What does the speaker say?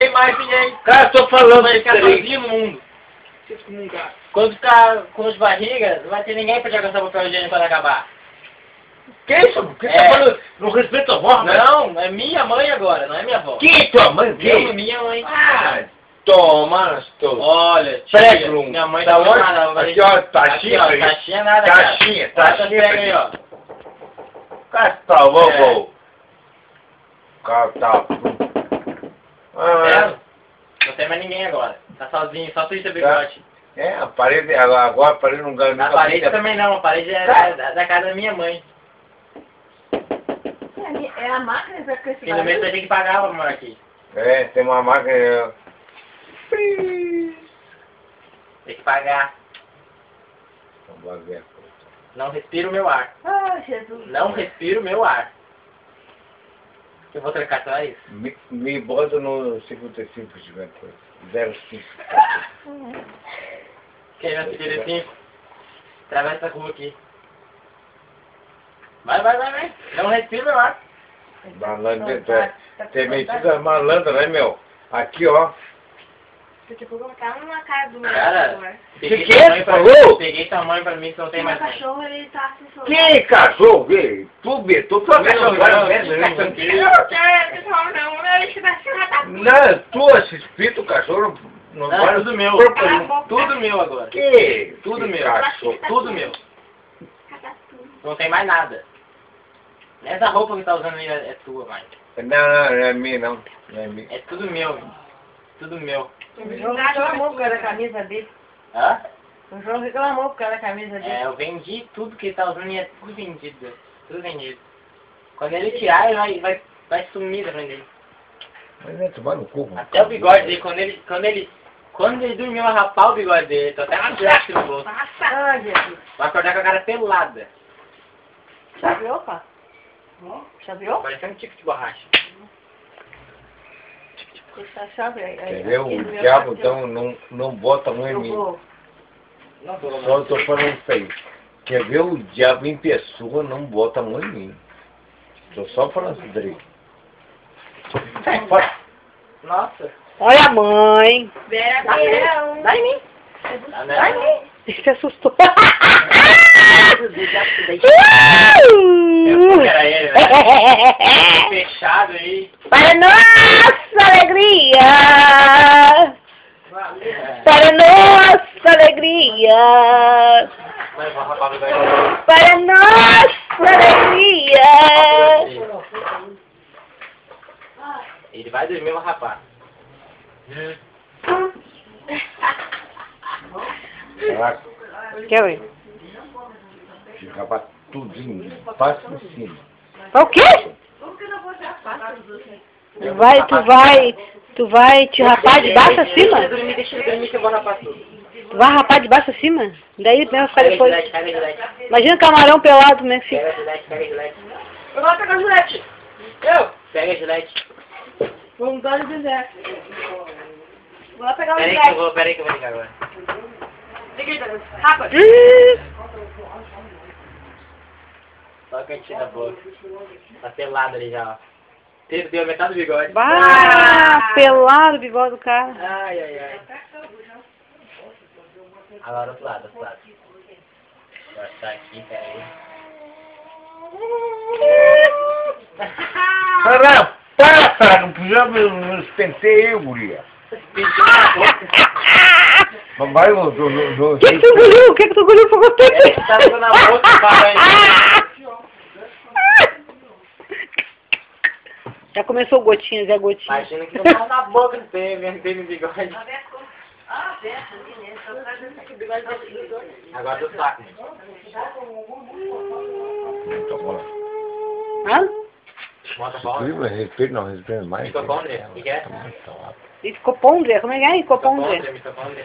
Tem mais ninguém. Cara, tô falando Vai isso ficar aí. sozinho no mundo. Quando ficar com os barrigas, não vai ter ninguém pra jogar essa papel higiênico quando acabar. Que isso? O que É. tá falando? Não respeita a avó, né? Não, é minha mãe agora, não é minha avó. Que tua mãe? Que? Minha mãe. Ah, toma, estou. Olha, tia, Prega um. minha mãe Tá tá onde? nada. Aqui, ó, taxinha. Aqui, ó, taxinha nada, cara. Taxinha, Taxinha taxinha. pega aí, ó. Cara, tá louco. Cara, tá. Vendo? Não tem mais ninguém agora. Tá sozinho, só tu e teu bigode. É, a parede, agora a parede não ganha. A parede também não, a parede é da casa da minha mãe. É a máquina que vai ficar esse Fim do mês vai ter que pagar pra morar aqui. É, tem uma máquina. Tem que pagar. Vamos ver. Não respira o meu ar. Ah, Jesus. Não respira o meu ar. Eu vou trocar atrás. Me bota no 5550. 05. Quem vai pedir 5? Atravessa a rua aqui. Vai. Não respira o meu ar. Malandro, tem metida malandra, né, meu? Aqui, ó. Porque eu vou colocar uma cara do meu Cara, cachorro. peguei Que tua é? mãe pra Falou? mim. Peguei tua mãe pra mim que não tem O mais meu mãe. cachorro, ele tá assessorado. Que cachorro? Que? Tu, Beto, tu é cachorro, não, velho, que né? cachorro que- Eu não quero, cachorro não. Ele vai ser matado. Não, tu assiste o cachorro, não Não, vai. tudo meu. Tudo meu agora. Que? Tudo Que meu. cachorro. Tudo meu. Não tem mais nada. Essa roupa que tá usando aí é tua, mãe. Não é minha, não. Não é minha. É tudo meu. Tudo meu. O João reclamou por causa da camisa dele. Hã? O João reclamou por causa da camisa dele. É, eu vendi tudo que ele tá usando e é tudo vendido. Tudo vendido. Quando ele tirar, ele vai sumir da frente dele. Mas é tomar no cu. Até o bigode dele, quando ele dormiu, vai rapar o bigode dele. Tô até uma flecha no bolso. Ah, Jesus. Vai acordar com a cara pelada. Chaveou, pá? Chaveou? Parece um tipo de borracha. Deixa a chave aí. Quer ver? O diabo então não bota a mão em mim. Não, pelo Só tô falando isso aí. Quer ver? O diabo em pessoa não bota a mão em mim. Tô só falando isso daí. Sai fora. Nossa. Olha a mãe. Vera, Dá em mim. Tá, Dá em né? mim. Ele se assustou. Eu que era ele, né? Fechado aí. Para nossa alegria. Para nossa alegria. Vai, vou rapar o bigode. Para nossa alegria. Ele vai dormir e vai rapar. Caraca, Quer ver? fica pra tudinho. Passa em cima. O quê? Tu vai te rapar de baixo a cima? Deixa ele dormir que eu vou rapar tudo. Tu vai rapar de baixo a cima? Daí mesmo ficar Pega a depois. gilete, pega a gilete. Imagina o camarão pelado, né, filho? Pega a gilete, pega a gilete. Eu vou pegar o Juliette. Eu? Pega a gilete. Vamos dar o Juliette. Vou lá pegar o Peraí Juliette. que eu vou ligar agora. Liga aí, Douglas. Rapa. Só o cantinho da boca. Tá pelado ali já, ó. Deu metade do bigode. Bah, pelado o bigode do cara. Ai. Agora outro lado, Agora tá aqui, peraí. Para! Não podia me pentear eu, guria. Vai, O que tu engoliu? O que tu engoliu pra você? Tá na boca, vai. Já começou o gotinho, Zé Gotinho. Imagina que não na boca não tem no bigode. Agora do saco. Hã? Bota a bola. Respeito, não respeito mais. Ficou bom, André? O que é? Hipocondria? Como é que é? Hipocondria. Mitocôndria.